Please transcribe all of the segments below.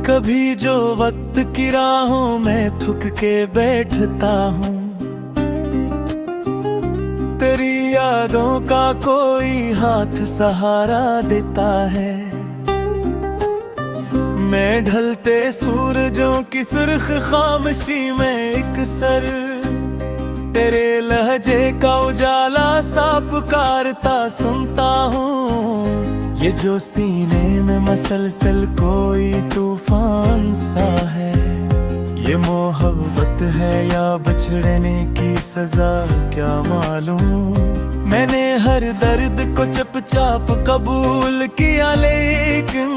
कभी जो वक्त की राहों में थुक के बैठता हूँ, तेरी यादों का कोई हाथ सहारा देता है। मैं ढलते सूरजों की सुर्ख खामोशी में एक सर, तेरे लहजे का उजाला सा पुकारता सुनता हूँ। ये जो सीने में मसलसल कोई तूफान सा है, ये मोहब्बत है या बिछड़ने की सजा क्या मालूम। मैंने हर दर्द को चुपचाप कबूल किया, लेकिन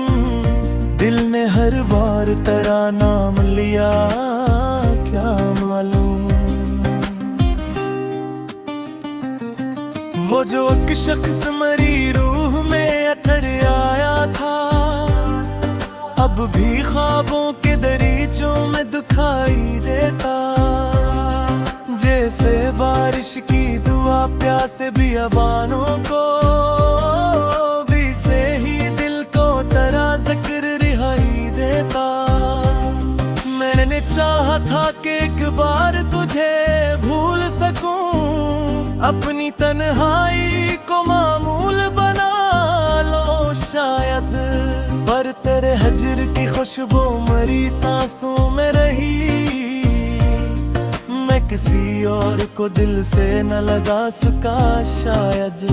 दिल ने हर बार तेरा नाम लिया क्या मालूम। वो जो एक शख्स मरी रूह में अथर आया था, अब भी ख्वाबों के दरीचों में दिखाई देता। जैसे बारिश की दुआ प्यासे बियाबानों को, भी से ही दिल को तेरा जिक्र रिहाई देता। मैंने चाहा था कि एक बार तुझे भूल सकूं, अपनी तन्हाई को मामूल बना लो शायद, पर तेरे हजर की खुशबू मरी सांसों में रही। मैं किसी और को दिल से न लगा सका शायद।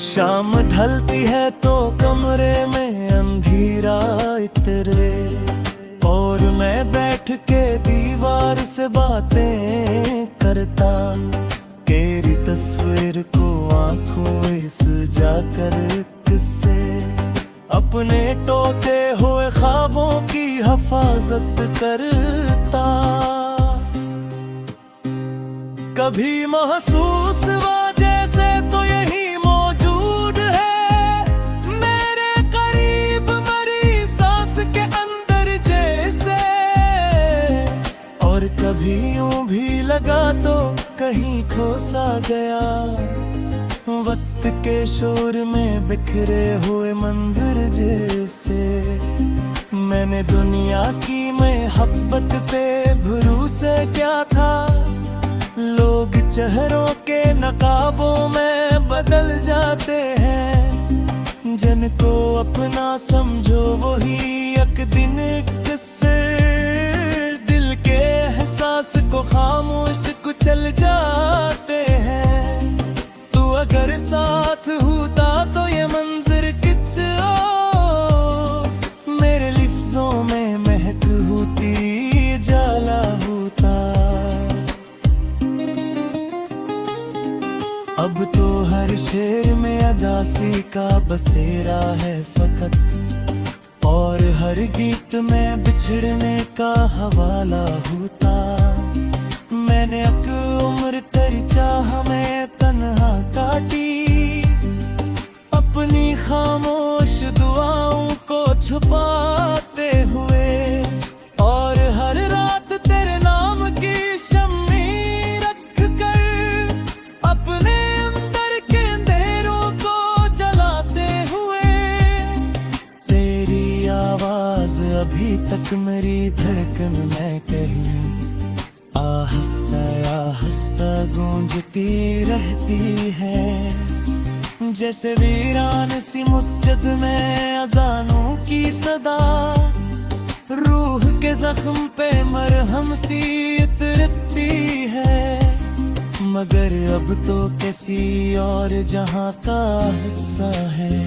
शाम ढलती है तो कमरे में अंधेरा इतरे, और मैं बैठ के दीवार से बातें करता। तेरी तस्वीर को आंखों में सजा कर किससे, अपने टोटे हुए ख्वाबों की हिफाजत करता। कभी महसूस हुआ जैसे तो यही मौजूद है, मेरे करीब मरी सांस के अंदर जैसे। और कभी यूं भी लगा तो कहीं खो सा गया, वक्त के शोर में बिखरे हुए मंजर जैसे। मैंने दुनिया की मोहब्बत पे भरोसा क्या था, लोग चेहरों के नकाबों में बदल जाते हैं। जिनको अपना समझो वही एक दिन किसर, दिल के एहसास को खामोश कुचल जाते हैं। तू अगर साथ होता तो ये मंजर किच मेरे लिफ्जों में महक होती, जाला होता। अब तो हर शेर में अदासी का बसेरा है फकत, और हर गीत में बिछड़ने का हवाला होता। मैंने एक उम्र तेरी चाह में तन्हा काटी, अपनी खामोश दुआओं को छुपाते हुए। और हर रात तेरे नाम की शम्मी रख कर, अपने अंदर के अंधेरों को जलाते हुए। तेरी आवाज अभी तक मेरी धड़कन में कहीं आहिस्ता आहिस्ता गूंजती रहती है। जैसे वीरान सी मस्जिद में अज़ानों की सदा, रूह के जख्म पे मरहम सी उतरती है। मगर अब तो किसी और जहां का हिस्सा है,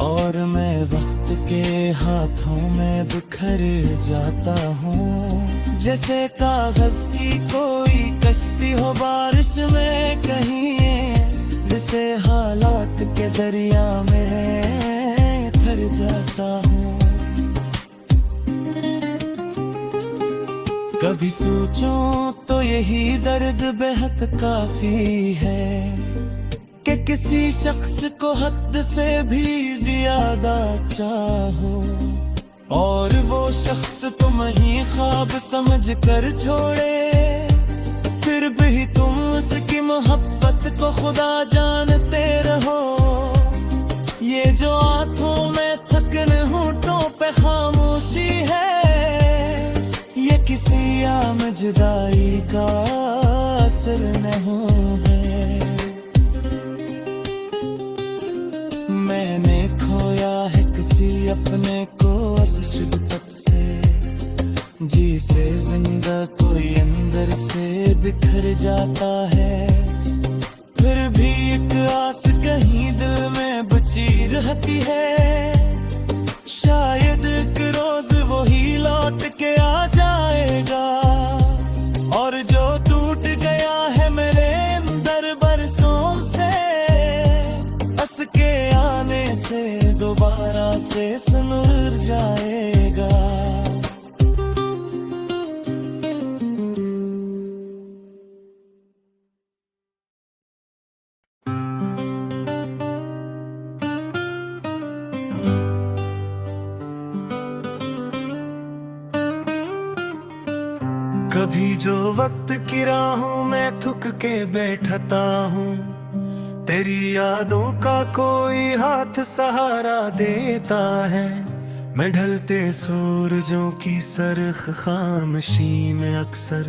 और मैं वक्त के हाथों में बिखर जाता हूँ। जैसे कागज की कोई कश्ती हो बारिश में कहीं, जिसे हालात के दरिया में थर जाता हूँ। कभी सोचूं तो यही दर्द बेहद काफी है, कि किसी शख्स को हद से भी ज्यादा चाहो, और वो शख्स तुम ही ख्वाब समझ कर छोड़े। फिर भी तुम उसकी मोहब्बत को खुदा जानते रहो। ये जो आंखों जुदाई का असर नहीं है। मैंने खोया है किसी अपने को शिद्दत से, जी से जिंदा कोई अंदर से बिखर जाता है। फिर भी एक आस कहीं दिल में बची रहती है, शायद एक रोज वो ही लौट के आ जाएगा। और जो टूट गया है मेरे अंदर बरसों से, हंस के आने से दोबारा से सनूर जाएगा। कभी जो वक्त की राहों में थक के बैठता हूँ, तेरी यादों का कोई हाथ सहारा देता है। मैं ढलते सूरजों की सरख खामोशी में अक्सर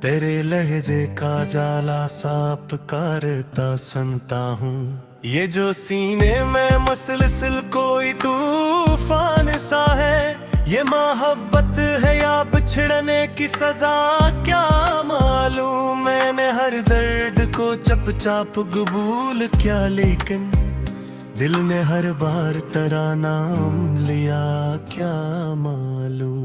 तेरे लहजे का जाला साप करता सुनता हूँ। ये जो सीने में मुसलसल कोई तूफान सा है, ये मोहब्बत है या बिछड़ने की सजा क्या मालूम। मैंने हर दर्द को चुपचाप कबूल किया, लेकिन दिल ने हर बार तेरा नाम लिया क्या मालूम।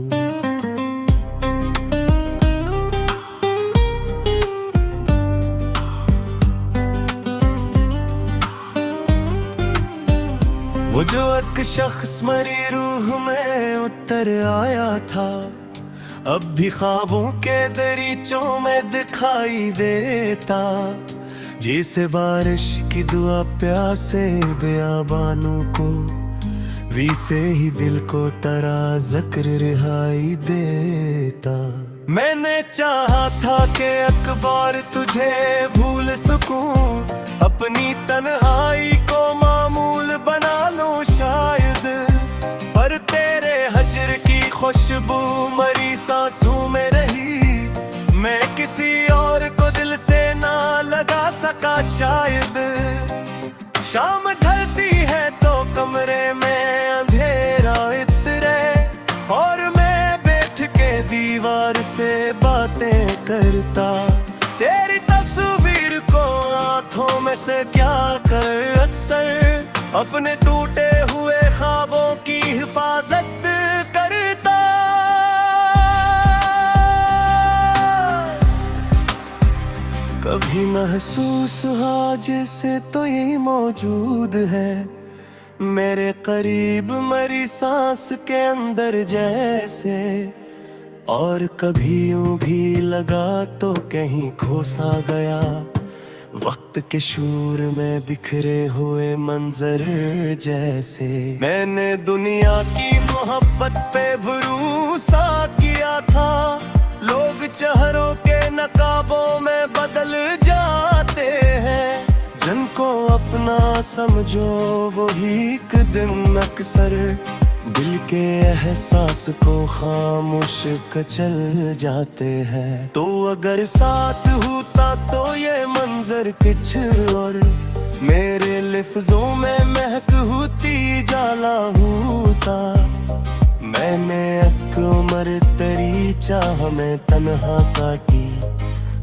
वो जो एक शख्स मरी रूह में उतर आया था, अब भी ख्वाबों के दरीचों में दिखाई देता। जैसे बारिश की दुआ प्यासे बेआबानों को, वैसे ही दिल को तेरा जिक्र रिहाई देता। मैंने चाहा था कि एक बार तुझे भूल सकूं, अपनी तन्हाई को मामूल बना लूं शायद। पर तेरे हजर की खुशबू मरी सांसों में रही, मैं किसी और को दिल से ना लगा सका शायद। शाम ढलती है तो कमरे में अंधेरा इतरे, और मैं बैठ के दीवार से बातें करता। तेरी तस्वीर को आंखों में से क्या कर अक्सर अपने टूटे हुए ख्वाबों की हिफाजत करता। कभी महसूस हुआ जैसे तो यही मौजूद है मेरे करीब मरी सांस के अंदर जैसे। और कभी यूं भी लगा तो कहीं खो सा गया, वक्त के शूर में बिखरे हुए मंजर जैसे। मैंने दुनिया की मोहब्बत पे भरोसा किया था, लोग चेहरों के नकाबों में बदल जाते हैं। जिनको अपना समझो वही एक दिन अक्सर दिल के एहसास को खामोश कचल जाते हैं। तो अगर साथ होता तो ये मंजर कुछ और, मेरे लफ्जों में महक होती जाला होता। मैंने एक उम्र तेरी चाह में तन्हा काटी,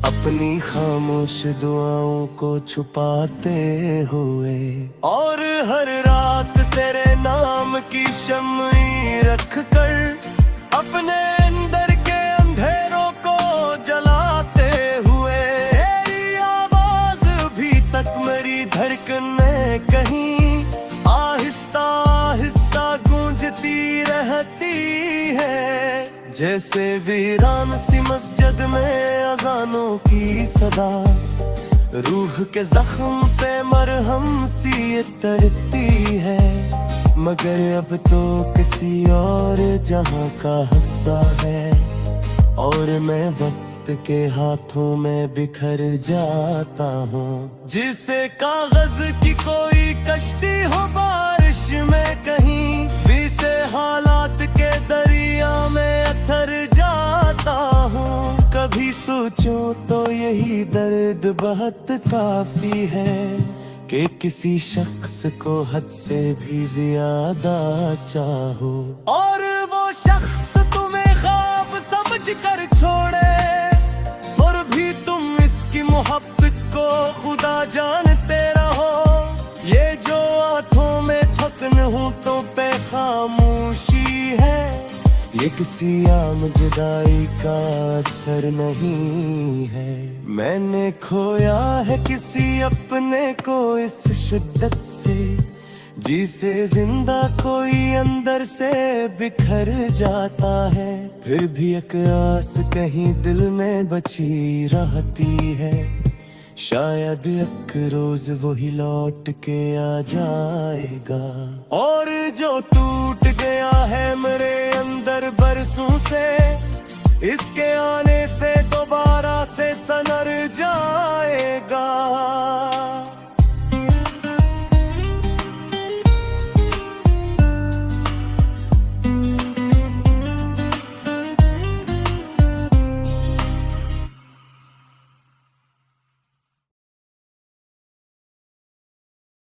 अपनी खामोश दुआओं को छुपाते हुए। और हर रात तेरे नाम की शम्मी रख कर अपने अंदर के अंधेरों को जलाते हुए। तेरी आवाज भी तक मेरी धड़कन में कहीं आहिस्ता आहिस्ता गूंजती रहती है, जैसे वीरान सी मस्जिद में अजानों की सदा। रूह के जख्म पे मरहम सी तरती है, मगर अब तो किसी और जहां का हिस्सा है। और मैं वक्त के हाथों में बिखर जाता हूँ, जिसे कागज की कोई कश्ती हो बारिश में कहीं, वैसे हालात के दरिया में अथर जाता हूँ। कभी सोचो तो यही दर्द बहुत काफी है कि किसी शख्स को हद से भी ज्यादा चाहो, और वो शख्स तुम्हें ख्वाब समझ कर छोड़े, और भी तुम इसकी मोहब्बत को खुदा जानते रहो। ये जो आंखों में थकन हूँ तो पे खामोशी है, ये किसी आम जुदाई का असर नहीं है। मैंने खोया है किसी अपने को इस शिद्दत से, जिसे जिंदा कोई अंदर से बिखर जाता है, फिर भी एक आस कहीं दिल में बची रहती है, शायद एक रोज वही लौट के आ जाएगा। और जो टूट गया है मेरे अंदर बरसों से, इसके